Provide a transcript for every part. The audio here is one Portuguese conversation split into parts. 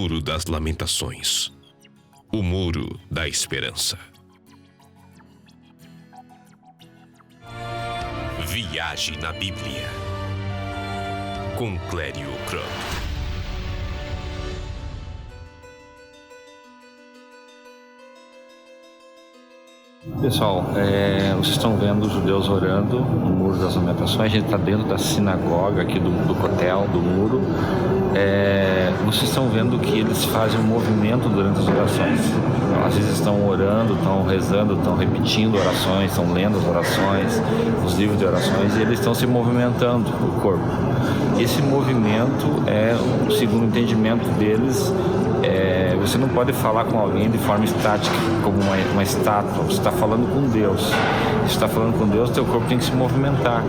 Muro das Lamentações, o Muro da Esperança. Viagem na Bíblia, com Clério Cropp. Pessoal, vocês estão vendo os judeus orando no Muro das Lamentações. A gente está dentro da sinagoga aqui do Kotel, do muro. Vocês estão vendo que eles fazem um movimento durante as orações. Às vezes estão orando, estão rezando, estão repetindo orações, estão lendo as orações, os livros de orações, e eles estão se movimentando o corpo. Esse movimento segundo o entendimento deles, você não pode falar com alguém de forma estática, como uma estátua. Você está falando com Deus. Se está falando com Deus, teu corpo tem que se movimentar.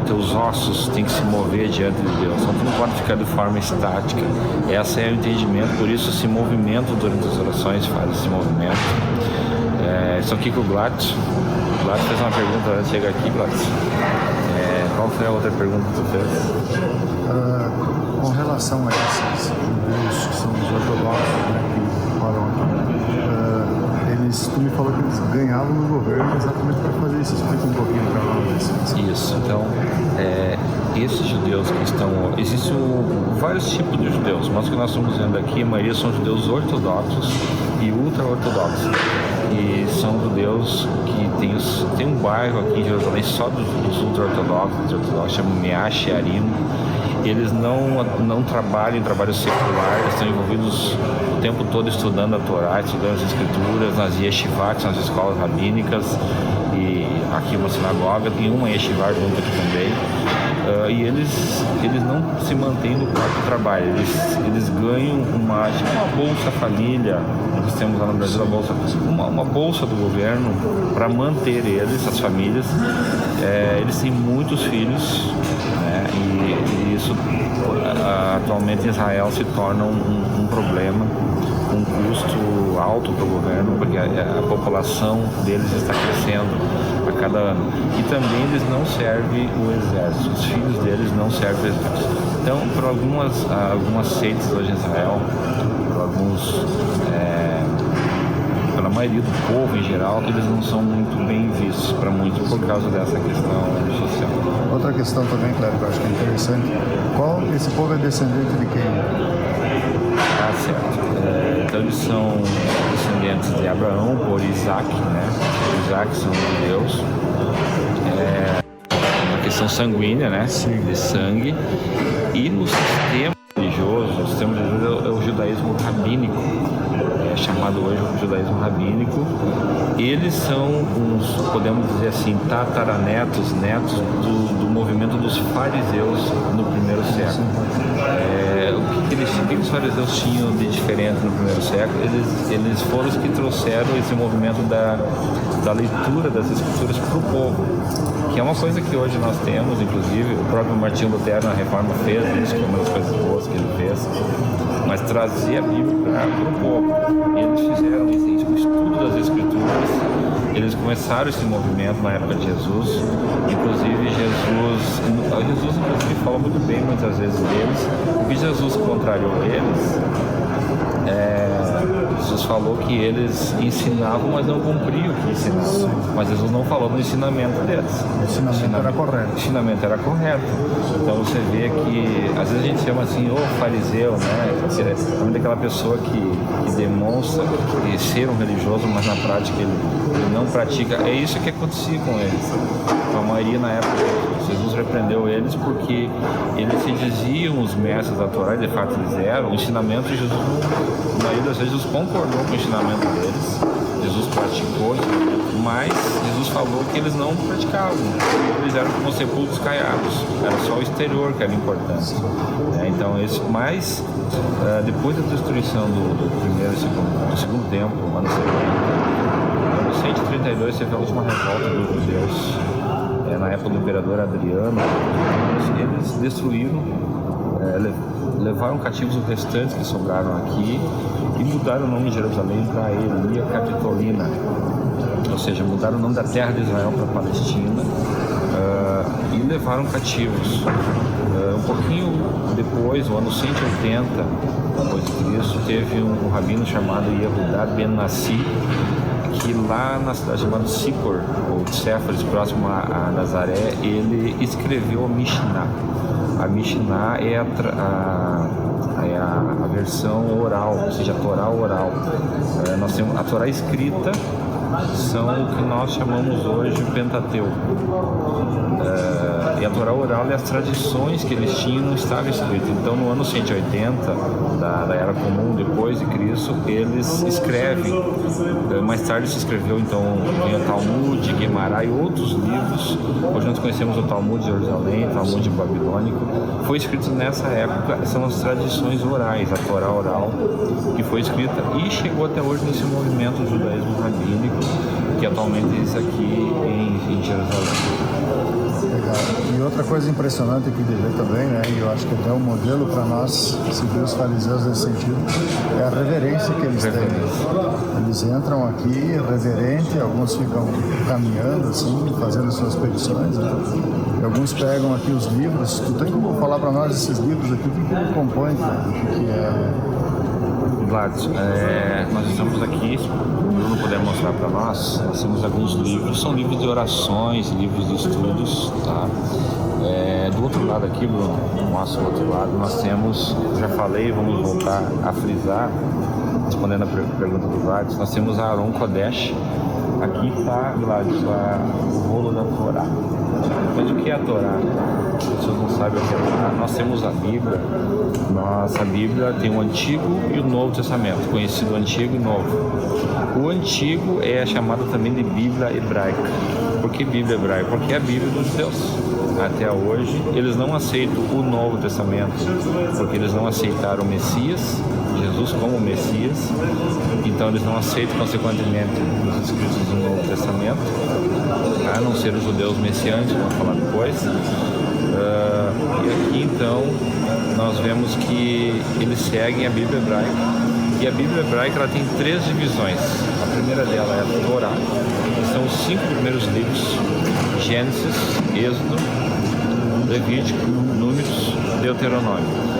Teus ossos têm que se mover diante de Deus. Então, tu não pode ficar de forma estática. Esse é o entendimento. Por isso, esse movimento durante as orações faz esse movimento. Estou aqui com o Gladys. O Gladys fez uma pergunta antes de chegar aqui, Gladys. Qual foi a outra pergunta que tu fez? Com relação a esses judeus que são os ortodoxos, né, que falam aqui, tu me falou que eles ganhavam no governo exatamente para fazer isso. Explica um pouquinho para nós. Isso, então, esses judeus que estão... Existem vários tipos de judeus, mas o que nós estamos vendo aqui, a maioria são judeus ortodoxos e ultra-ortodoxos. E são judeus que tem um bairro aqui em Jerusalém só dos ultra-ortodoxos, chama Meash Arim. Eles não trabalham em trabalho secular, eles estão envolvidos o tempo todo estudando a Torá, estudando as Escrituras, nas yeshivá, que são as escolas rabínicas, e aqui uma sinagoga, tem uma yeshivá junto aqui também. E eles não se mantêm no próprio trabalho, eles ganham uma bolsa família, nós temos lá no Brasil uma bolsa do governo para manter eles, as famílias. Eles têm muitos filhos, né, e isso atualmente em Israel se torna um problema, um custo alto para o governo, porque a população deles está crescendo a cada ano. E também eles não servem o exército, os filhos deles não servem o exército. Então, por algumas seitas hoje em Israel, pela maioria do povo em geral, eles não são muito bem vistos para muitos por causa dessa questão social. Outra questão também, claro, que eu acho que é interessante. Esse povo é descendente de quem? Certo. Então eles são descendentes de Abraão por Isaac, né? Isaac são judeus. Uma questão sanguínea, né? De sangue. E no sistema religioso, é o judaísmo rabínico, chamado hoje o judaísmo rabínico. Eles são podemos dizer assim, tataranetos, netos do movimento dos fariseus no primeiro século. O que os fariseus tinham de diferente no primeiro século? Eles foram os que trouxeram esse movimento da leitura das escrituras para o povo, que é uma coisa que hoje nós temos, inclusive o próprio Martinho Lutero na Reforma fez isso, que é uma das coisas boas que ele fez, mas trazer a Bíblia para o povo. E eles fizeram isso, o estudo das escrituras. Eles começaram esse movimento na época de Jesus. Inclusive Jesus inclusive fala muito bem muitas vezes deles. O que Jesus contrariou eles, Jesus falou que eles ensinavam, mas não cumpriam o que ensinavam. Mas Jesus não falou no ensinamento deles. O ensinamento era correto. O ensinamento era correto. Então você vê que, às vezes a gente chama assim, fariseu, né? É daquela pessoa que demonstra ser um religioso, mas na prática ele não pratica. É isso que acontecia com eles. A maioria na época, Jesus repreendeu eles porque eles se diziam os mestres da Torá, e de fato eles eram. O ensinamento de Jesus, na maioria das vezes, Jesus concordou com o ensinamento deles. Jesus praticou, mas Jesus falou que eles não praticavam. Eles eram como sepulcros caiados. Era só o exterior que era importante. Então, mas depois da destruição do primeiro e segundo templo, ano 132, teve a última revolta dos judeus. Na época do imperador Adriano, eles destruíram, levaram cativos os restantes que sobraram aqui e mudaram o nome de Jerusalém para Elia Capitolina, ou seja, mudaram o nome da terra de Israel para Palestina. e levaram cativos. Um pouquinho depois, no ano 180 depois de Cristo, teve um rabino chamado Yehudá Ben Nassi, que lá na cidade chamada Sicor, ou Séfaris, próximo a Nazaré, ele escreveu a Mishnah. A Mishnah é a versão oral, ou seja, a Torá oral. Nós temos a Torá escrita, são o que nós chamamos hoje de Pentateuco. E a Torá oral é as tradições que eles tinham não estavam escritas. Então, no ano 180 da Era Comum, depois de Cristo, eles escrevem. Mais tarde se escreveu, então, o Talmud, Guemará e outros livros. Hoje nós conhecemos o Talmud de Jerusalém, o Talmud babilônico. Foi escrito nessa época, são as tradições orais, a Torá oral, que foi escrita e chegou até hoje nesse movimento do judaísmo rabínico, que atualmente existe aqui em Jerusalém. Legal. E outra coisa impressionante aqui de ver também, né, e eu acho que até um modelo para nós seguir os fariseus nesse sentido, é a reverência que eles têm. Eles entram aqui reverente, alguns ficam caminhando assim, fazendo suas petições, né? E alguns pegam aqui os livros. Tu tem como falar para nós esses livros aqui, o que compõe, o que é... Vlad, nós estamos aqui, se o Bruno puder mostrar para nós temos alguns livros, são livros de orações, livros de estudos, tá? Do outro lado aqui, Bruno, mostra o outro lado, nós temos, já falei, vamos voltar a frisar, respondendo a pergunta do Vlad, nós temos a Aron Kodesh. Aqui está, Vlad, o rolo da Torá. Mas o que é a Torá? As pessoas não sabem o que é a Torá. Nós temos a Bíblia. Nossa Bíblia tem o Antigo e o Novo Testamento, conhecido Antigo e Novo. O Antigo é chamado também de Bíblia hebraica. Por que Bíblia hebraica? Porque é a Bíblia dos judeus. Até hoje, eles não aceitam o Novo Testamento, porque eles não aceitaram o Messias, Jesus como Messias, então eles não aceitam, consequentemente, os escritos do Novo Testamento, a não ser os judeus messiânicos, vamos falar depois. E aqui, então, nós vemos que eles seguem a Bíblia hebraica, e a Bíblia hebraica ela tem 3 divisões. A primeira dela é a Torá, que são os 5 primeiros livros: Gênesis, Êxodo, Levítico, Números, Deuteronômio.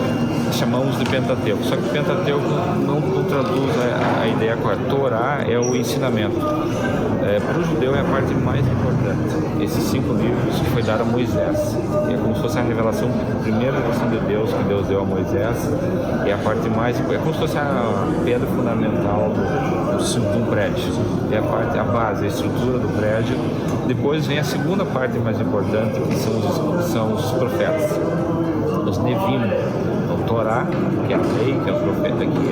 Chamamos de Pentateuco, só que Pentateuco não traduz a ideia correta. Torá é o ensinamento. Para o judeu é a parte mais importante. Esses 5 livros que foi dado a Moisés. É como se fosse a revelação, a primeira revelação de Deus que Deus deu a Moisés. É a parte mais importante. É como se fosse a pedra fundamental de um prédio. É a base, a estrutura do prédio. Depois vem a segunda parte mais importante, que são os profetas. Os Nevim. Torá, que é a lei, que é o profeta aqui,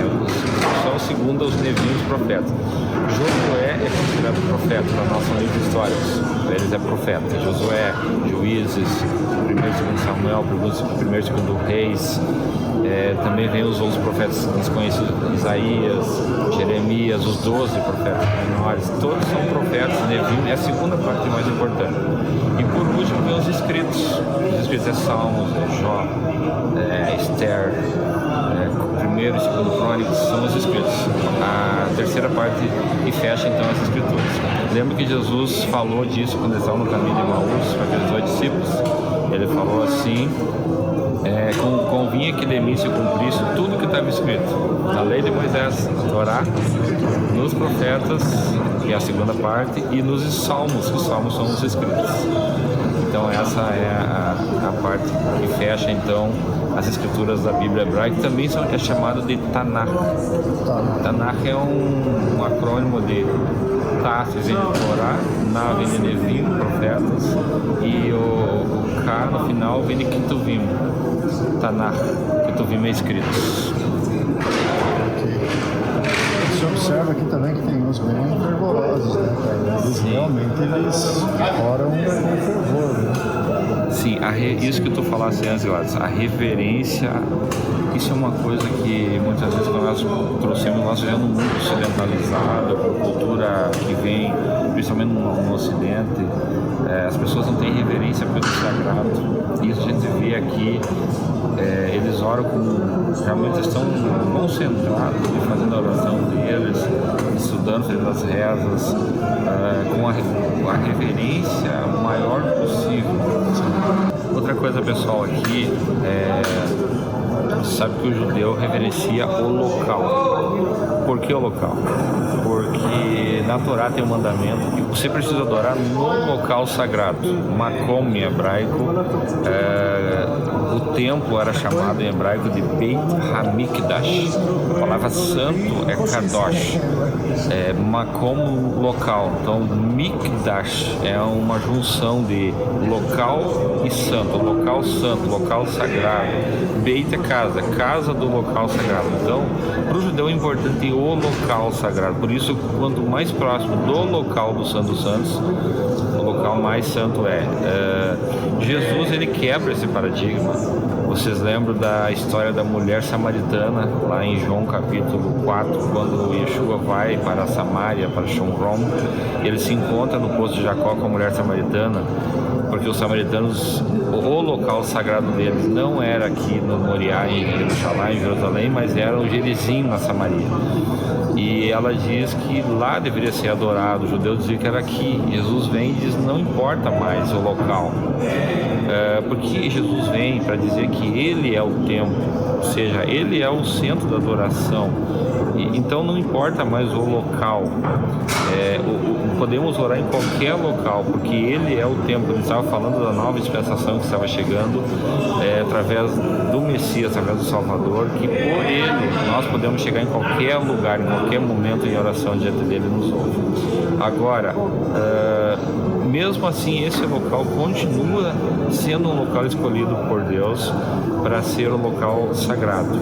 só o segundo aos Nevim, os profetas. Josué é considerado profeta para nós, são livros históricos, eles é profeta. Josué, Juízes, 1 e 2 Samuel, 1 e 2 Reis, também vem os outros profetas desconhecidos, Isaías, Jeremias, os 12 profetas menores, todos são profetas. Nevim é a segunda parte mais importante. E por último vem os escritos é Salmos, Jó, Esther, 1º e 2º Crônicas, são os escritos. A terceira parte que fecha então as escrituras. Lembra que Jesus falou disso quando ele estava no caminho de Emaús com aqueles 2 discípulos? Ele falou assim: convinha que Demis se cumprisse tudo que estava escrito na lei de Moisés, na Torá, nos profetas, que é a segunda parte, e nos salmos, que os salmos são os escritos. Então essa é a parte que fecha então as escrituras da Bíblia hebraica, que também é chamado de Tanakh. Tanakh é um acrônimo de Tá, vem de Torá, Na vem de Nevim, profetas, e o K no final vem de Ketuvim. Tanakh, Ketuvim é escritos. Você observa aqui também que tem uns bem fervorosos, né? Eles realmente oram com fervor, né? Sim, isso que tu falaste antes, a reverência, isso é uma coisa que muitas vezes nós trouxemos, nós vivemos num mundo ocidentalizado, a cultura que vem, principalmente no Ocidente, as pessoas não têm reverência pelo sagrado. Isso a gente vê aqui, eles oram realmente estão concentrados em fazendo a oração deles, estudando, fazendo as rezas, com a reverência maior possível. nota pessoal aqui, sabe que o judeu reverencia o local. Por que o local? Porque na Torá tem um mandamento que você precisa adorar no local sagrado. Makom em hebraico, o templo era chamado em hebraico de Beit HaMikdash. A palavra santo é Kadosh. Makom local. Então Mikdash é uma junção de local e santo. Local santo, local sagrado. Beit é casa, casa do local sagrado. Então, para o judeu é importante o local sagrado. Por isso, quanto mais próximo do local do Santo dos Santos, o local mais santo é. Jesus, ele quebra esse paradigma. Vocês lembram da história da mulher samaritana, lá em João capítulo 4, quando Yeshua vai para Samaria, para Shomron, e ele se encontra no poço de Jacó com a mulher samaritana, porque os samaritanos, o local sagrado deles não era aqui no Moriá, em Jerusalém, mas era o Gerizim, na Samaria. E ela diz que lá deveria ser adorado. O judeu dizia que era aqui. Jesus vem e diz: não importa mais o local, porque Jesus vem para dizer que Ele é o templo, ou seja, Ele é o centro da adoração. Então não importa mais o local. Podemos orar em qualquer local, porque Ele é o templo. Ele estava falando da nova dispensação que estava chegando, através do Messias, através do Salvador, que por Ele nós podemos chegar em qualquer lugar, em qualquer momento em oração diante dele nos ouve. Agora, mesmo assim, esse local continua sendo um local escolhido por Deus para ser um local sagrado.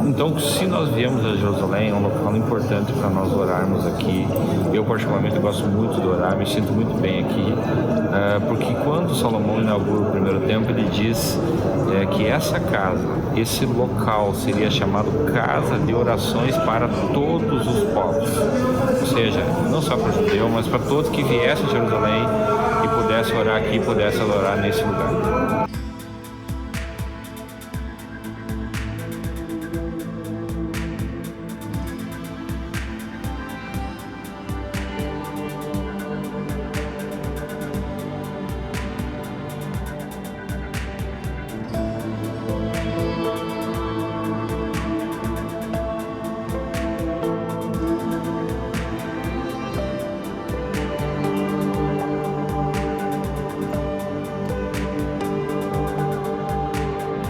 Então, se nós viemos a Jerusalém, é um local importante para nós orarmos aqui. Eu, particularmente, gosto muito de orar, me sinto muito bem aqui, porque quando Salomão inaugura o primeiro templo, ele diz que essa casa, esse local, seria chamado casa de orações para todos os povos. Ou seja, não só para o judeu, mas para todos que viessem a Jerusalém e pudessem orar aqui, pudessem adorar nesse lugar.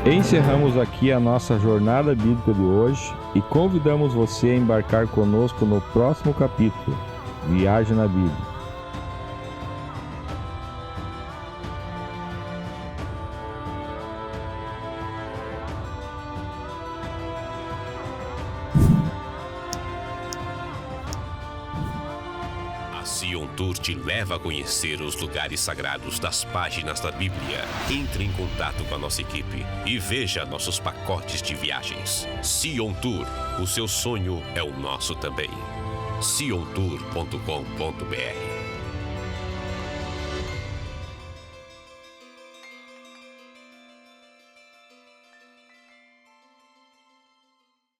Encerramos aqui a nossa jornada bíblica de hoje e convidamos você a embarcar conosco no próximo capítulo, Viagem na Bíblia. Sion Tour te leva a conhecer os lugares sagrados das páginas da Bíblia. Entre em contato com a nossa equipe e veja nossos pacotes de viagens. Sion Tour, o seu sonho é o nosso também. siontour.com.br